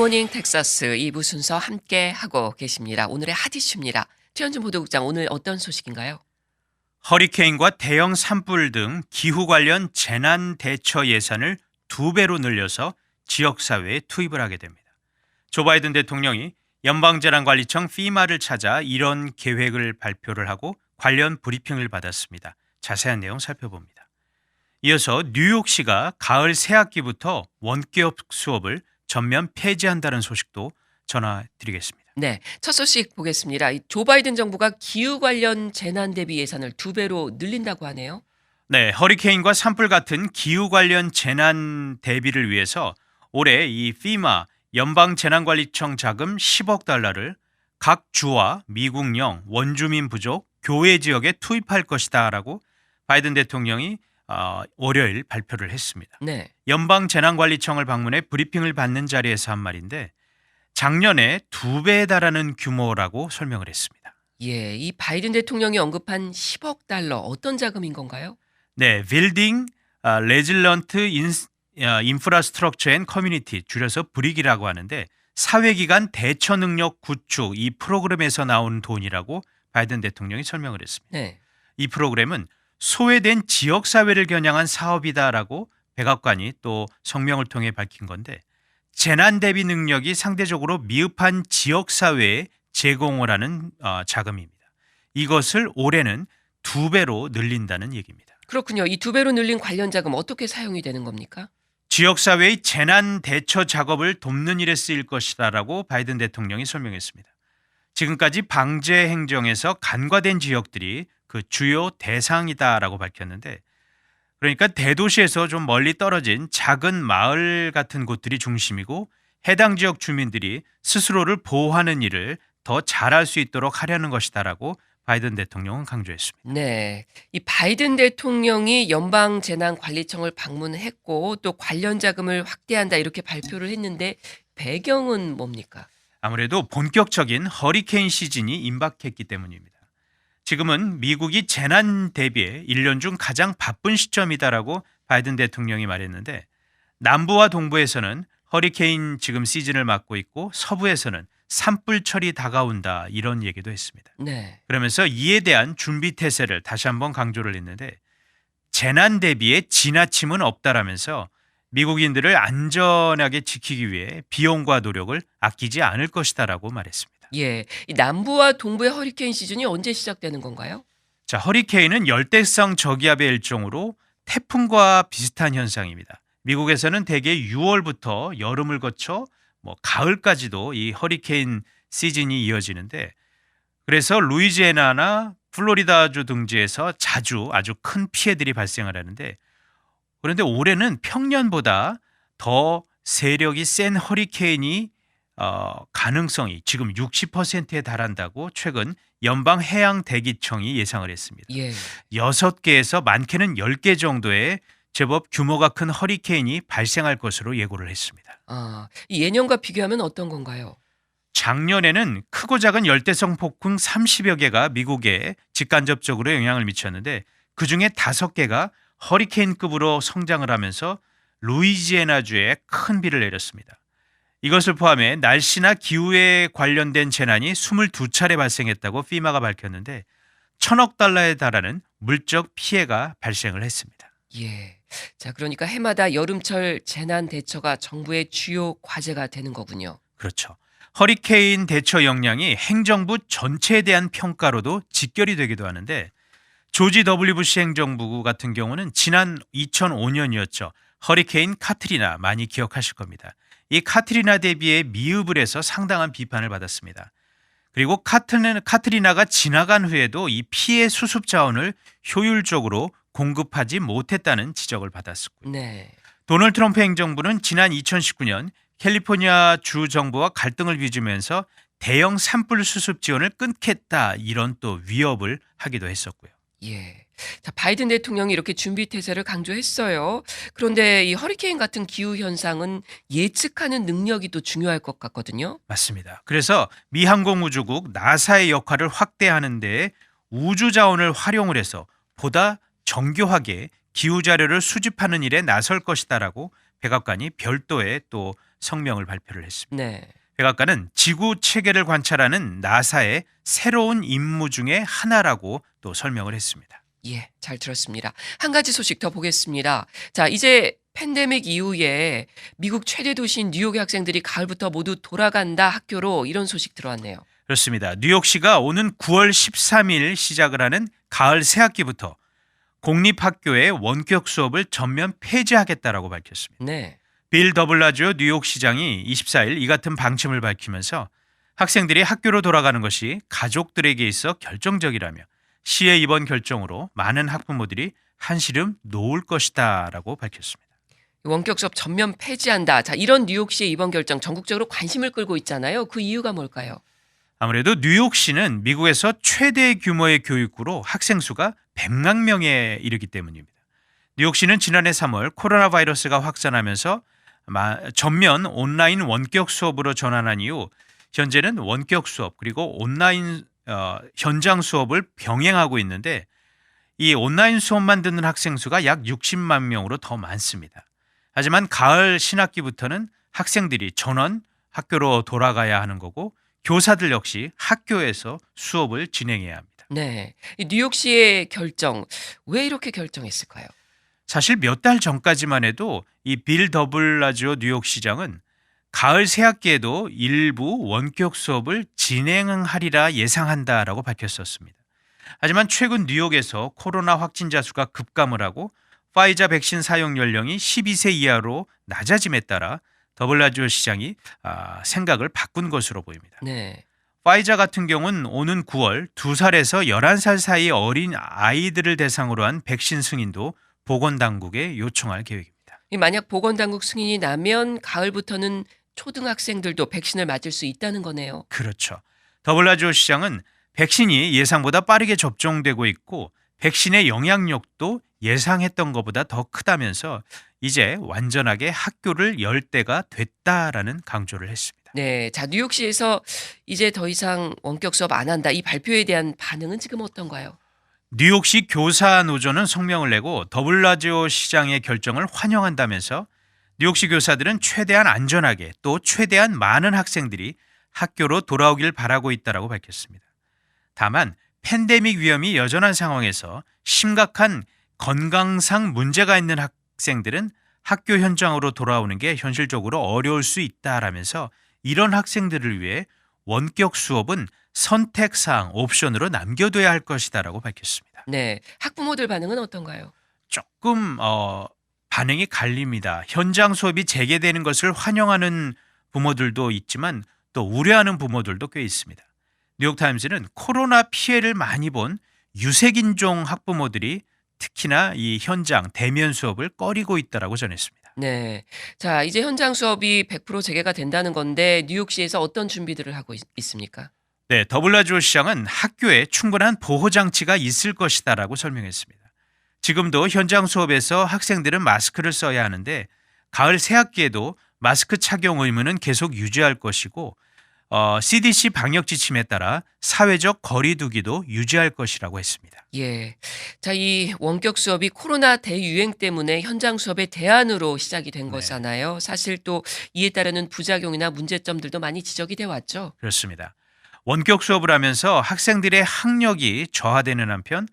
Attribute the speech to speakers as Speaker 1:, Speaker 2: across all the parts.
Speaker 1: 굿모닝 텍사스 2부 순서 함께 하고 계십니다. 오늘의 핫 이슈입니다. 최현준 보도국장, 오늘 어떤 소식인가요?
Speaker 2: 허리케인과 대형 산불 등 기후 관련 재난 대처 예산을 2배로 늘려서 지역사회에 투입을 하게 됩니다. 조 바이든 대통령이 연방재난관리청 FEMA를 찾아 이런 계획을 발표를 하고 관련 브리핑을 받았습니다. 자세한 내용 살펴봅니다. 이어서 뉴욕시가 가을 새학기부터 원격 수업을 전면 폐지한다는 소식도 전해드리겠습니다.
Speaker 1: 네, 첫 소식 보겠습니다. 조 바이든 정부가 기후 관련 재난 대비 예산을 2배로 늘린다고 하네요.
Speaker 2: 네, 허리케인과 산불 같은 기후 관련 재난 대비를 위해서 올해 이 FEMA 연방재난관리청 자금 10억 달러를 각 주와 미국령, 원주민 부족, 교외 지역에 투입할 것이다라고 바이든 대통령이 월요일 발표를 했습니다.
Speaker 1: 네.
Speaker 2: 연방재난관리청을 방문해 브리핑을 받는 자리에서 한 말인데 작년에 2배에 달하는 규모라고 설명을 했습니다.
Speaker 1: 예, 이 바이든 대통령이 언급한 10억 달러 어떤 자금인 건가요?
Speaker 2: 네, Building Resilient Infrastructure and Community, 줄여서 브릭이라고 하는데 사회기관 대처 능력 구축 이 프로그램에서 나온 돈이라고 바이든 대통령이 설명을 했습니다.
Speaker 1: 네.
Speaker 2: 이 프로그램은 소외된 지역사회를 겨냥한 사업이다라고 백악관이 또 성명을 통해 밝힌 건데 재난 대비 능력이 상대적으로 미흡한 지역사회에 제공을 하는 자금입니다. 이것을 올해는 2배로 늘린다는 얘기입니다.
Speaker 1: 그렇군요. 이 2배로 늘린 관련 자금 어떻게 사용이 되는 겁니까?
Speaker 2: 지역사회의 재난 대처 작업을 돕는 일에 쓰일 것이다라고 바이든 대통령이 설명했습니다. 지금까지 방제 행정에서 간과된 지역들이 그 주요 대상이다라고 밝혔는데 그러니까 대도시에서 좀 멀리 떨어진 작은 마을 같은 곳들이 중심이고 해당 지역 주민들이 스스로를 보호하는 일을 더 잘할 수 있도록 하려는 것이다라고 바이든 대통령은 강조했습니다.
Speaker 1: 네. 이 바이든 대통령이 연방재난관리청을 방문했고 또 관련 자금을 확대한다 이렇게 발표를 했는데 배경은 뭡니까?
Speaker 2: 아무래도 본격적인 허리케인 시즌이 임박했기 때문입니다. 지금은 미국이 재난 대비에 1년 중 가장 바쁜 시점이다라고 바이든 대통령이 말했는데 남부와 동부에서는 허리케인 지금 시즌을 맞고 있고 서부에서는 산불철이 다가온다 이런 얘기도 했습니다.
Speaker 1: 네.
Speaker 2: 그러면서 이에 대한 준비 태세를 다시 한번 강조를 했는데 재난 대비에 지나침은 없다라면서 미국인들을 안전하게 지키기 위해 비용과 노력을 아끼지 않을 것이다라고 말했습니다.
Speaker 1: 예. 이 남부와 동부의 허리케인 시즌이 언제 시작되는 건가요?
Speaker 2: 자, 허리케인은 열대성 저기압의 일종으로 태풍과 비슷한 현상입니다. 미국에서는 대개 6월부터 여름을 거쳐 가을까지도 이 허리케인 시즌이 이어지는데 그래서 루이지애나나 플로리다주 등지에서 자주 아주 큰 피해들이 발생을 하는데 그런데 올해는 평년보다 더 세력이 센 허리케인이 가능성이 지금 60%에 달한다고 최근 연방해양대기청이 예상을 했습니다.
Speaker 1: 예.
Speaker 2: 6개에서 많게는 10개 정도의 제법 규모가 큰 허리케인이 발생할 것으로 예고를 했습니다.
Speaker 1: 이 예년과 비교하면 어떤 건가요?
Speaker 2: 작년에는 크고 작은 열대성 폭풍 30여 개가 미국에 직간접적으로 영향을 미쳤는데 그중에 5개가 허리케인급으로 성장을 하면서 루이지애나주에 큰 비를 내렸습니다. 이것을 포함해 날씨나 기후에 관련된 재난이 22차례 발생했다고 FEMA가 밝혔는데 1,000억 달러에 달하는 물적 피해가 발생을 했습니다.
Speaker 1: 예. 자, 그러니까 해마다 여름철 재난 대처가 정부의 주요 과제가 되는 거군요.
Speaker 2: 그렇죠. 허리케인 대처 역량이 행정부 전체에 대한 평가로도 직결이 되기도 하는데 조지 W 부시 행정부 같은 경우는 지난 2005년이었죠. 허리케인 카트리나 많이 기억하실 겁니다. 이 카트리나 대비에 미흡을 해서 상당한 비판을 받았습니다. 그리고 카트리나가 지나간 후에도 이 피해 수습 자원을 효율적으로 공급하지 못했다는 지적을 받았었고요.
Speaker 1: 네.
Speaker 2: 도널드 트럼프 행정부는 지난 2019년 캘리포니아 주 정부와 갈등을 빚으면서 대형 산불 수습 지원을 끊겠다 이런 또 위협을 하기도 했었고요.
Speaker 1: 예. 자, 바이든 대통령이 이렇게 준비 태세를 강조했어요. 그런데 이 허리케인 같은 기후 현상은 예측하는 능력이 또 중요할 것 같거든요.
Speaker 2: 맞습니다. 그래서 미 항공우주국 나사의 역할을 확대하는 데 우주 자원을 활용을 해서 보다 정교하게 기후 자료를 수집하는 일에 나설 것이다라고 백악관이 별도의 또 성명을 발표를 했습니다.
Speaker 1: 네.
Speaker 2: 백악관은 지구 체계를 관찰하는 나사의 새로운 임무 중에 하나라고 또 설명을 했습니다.
Speaker 1: 예, 잘 들었습니다. 한 가지 소식 더 보겠습니다. 자, 이제 팬데믹 이후에 미국 최대 도시인 뉴욕의 학생들이 가을부터 모두 돌아간다 학교로 이런 소식 들어왔네요.
Speaker 2: 그렇습니다. 뉴욕시가 오는 9월 13일 시작을 하는 가을 새학기부터 공립학교의 원격 수업을 전면 폐지하겠다라고 밝혔습니다.
Speaker 1: 네.
Speaker 2: 빌 더블라지오 뉴욕시장이 24일 이 같은 방침을 밝히면서 학생들이 학교로 돌아가는 것이 가족들에게 있어 결정적이라며 시의 이번 결정으로 많은 학부모들이 한시름 놓을 것이다라고 밝혔습니다.
Speaker 1: 원격 수업 전면 폐지한다. 자, 이런 뉴욕시의 이번 결정 전국적으로 관심을 끌고 있잖아요. 그 이유가 뭘까요?
Speaker 2: 아무래도 뉴욕시는 미국에서 최대 규모의 교육구로 학생 수가 100만 명에 이르기 때문입니다. 뉴욕시는 지난해 3월 코로나 바이러스가 확산하면서 전면 온라인 원격 수업으로 전환한 이후 현재는 원격 수업 그리고 온라인 현장 수업을 병행하고 있는데 이 온라인 수업만 듣는 학생 수가 약 60만 명으로 더 많습니다. 하지만 가을 신학기부터는 학생들이 전원 학교로 돌아가야 하는 거고 교사들 역시 학교에서 수업을 진행해야 합니다.
Speaker 1: 네. 이 뉴욕시의 결정, 왜 이렇게 결정했을까요?
Speaker 2: 사실 몇 달 전까지만 해도 이 빌 더블라지오 뉴욕시장은 가을 새학기에도 일부 원격 수업을 진행하리라 예상한다라고 밝혔었습니다. 하지만 최근 뉴욕에서 코로나 확진자 수가 급감을 하고 파이자 백신 사용 연령이 12세 이하로 낮아짐에 따라 더블라지오 시장이 생각을 바꾼 것으로 보입니다.
Speaker 1: 네.
Speaker 2: 파이자 같은 경우는 오는 9월 2살에서 11살 사이 어린 아이들을 대상으로 한 백신 승인도 보건당국에 요청할 계획입니다.
Speaker 1: 만약 보건당국 승인이 나면 가을부터는 초등학생들도 백신을 맞을 수 있다는 거네요.
Speaker 2: 그렇죠. 더블라지오 시장은 백신이 예상보다 빠르게 접종되고 있고 백신의 영향력도 예상했던 것보다 더 크다면서 이제 완전하게 학교를 열 때가 됐다라는 강조를 했습니다.
Speaker 1: 네. 자, 뉴욕시에서 이제 더 이상 원격 수업 안 한다. 이 발표에 대한 반응은 지금 어떤가요?
Speaker 2: 뉴욕시 교사 노조는 성명을 내고 더블라지오 시장의 결정을 환영한다면서 뉴욕시 교사들은 최대한 안전하게 또 최대한 많은 학생들이 학교로 돌아오길 바라고 있다라고 밝혔습니다. 다만 팬데믹 위험이 여전한 상황에서 심각한 건강상 문제가 있는 학생들은 학교 현장으로 돌아오는 게 현실적으로 어려울 수 있다라면서 이런 학생들을 위해 원격 수업은 선택사항 옵션으로 남겨둬야 할 것이다라고 밝혔습니다.
Speaker 1: 네. 학부모들 반응은 어떤가요?
Speaker 2: 조금 반응이 갈립니다. 현장 수업이 재개되는 것을 환영하는 부모들도 있지만 또 우려하는 부모들도 꽤 있습니다. 뉴욕타임즈는 코로나 피해를 많이 본 유색인종 학부모들이 특히나 이 현장 대면 수업을 꺼리고 있다라고 전했습니다.
Speaker 1: 네. 자, 이제 현장 수업이 100% 재개가 된다는 건데 뉴욕시에서 어떤 준비들을 하고 있습니까?
Speaker 2: 네, 더블라지오 시장은 학교에 충분한 보호 장치가 있을 것이다라고 설명했습니다. 지금도 현장 수업에서 학생들은 마스크를 써야 하는데 가을 새학기에도 마스크 착용 의무는 계속 유지할 것이고 CDC 방역 지침에 따라 사회적 거리 두기도 유지할 것이라고 했습니다.
Speaker 1: 예. 자, 이 원격 수업이 코로나 대유행 때문에 현장 수업의 대안으로 시작이 된
Speaker 2: 네.
Speaker 1: 거잖아요. 사실 또 이에 따르는 부작용이나 문제점들도 많이 지적이 돼 왔죠.
Speaker 2: 그렇습니다. 원격 수업을 하면서 학생들의 학력이 저하되는 한편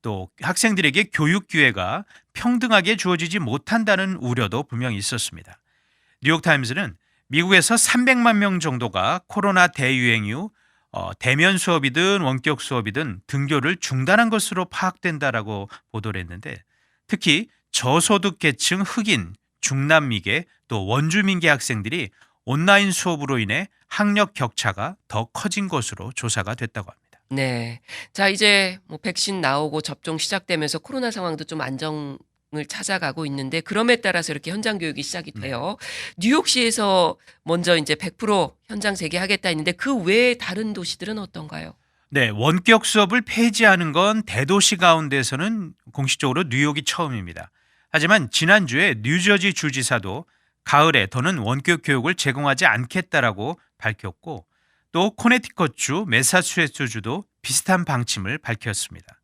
Speaker 2: 또 학생들에게 교육 기회가 평등하게 주어지지 못한다는 우려도 분명히 있었습니다. 뉴욕타임즈는 미국에서 300만 명 정도가 코로나 대유행 이후 대면 수업이든 원격 수업이든 등교를 중단한 것으로 파악된다라고 보도를 했는데 특히 저소득 계층 흑인, 중남미계 또 원주민계 학생들이 온라인 수업으로 인해 학력 격차가 더 커진 것으로 조사가 됐다고 합니다.
Speaker 1: 네. 자, 이제 뭐 백신 나오고 접종 시작되면서 코로나 상황도 좀 안정을 찾아가고 있는데 그럼에 따라서 이렇게 현장 교육이 시작이 돼요. 뉴욕시에서 먼저 이제 100% 현장 재개하겠다 했는데 그 외에 다른 도시들은 어떤가요?
Speaker 2: 네, 원격 수업을 폐지하는 건 대도시 가운데서는 공식적으로 뉴욕이 처음입니다. 하지만 지난주에 뉴저지 주지사도 가을에 더는 원격 교육을 제공하지 않겠다라고 밝혔고 또 코네티컷주, 매사추세츠주도 비슷한 방침을 밝혔습니다.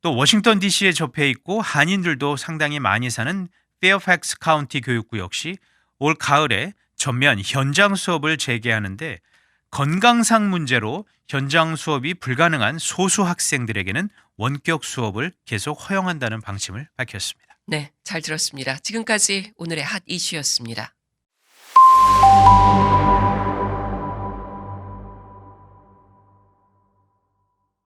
Speaker 2: 또 워싱턴 DC에 접해 있고 한인들도 상당히 많이 사는 페어팩스 카운티 교육구 역시 올 가을에 전면 현장 수업을 재개하는데 건강상 문제로 현장 수업이 불가능한 소수 학생들에게는 원격 수업을 계속 허용한다는 방침을 밝혔습니다.
Speaker 1: 네, 잘 들었습니다. 지금까지 오늘의 핫 이슈였습니다.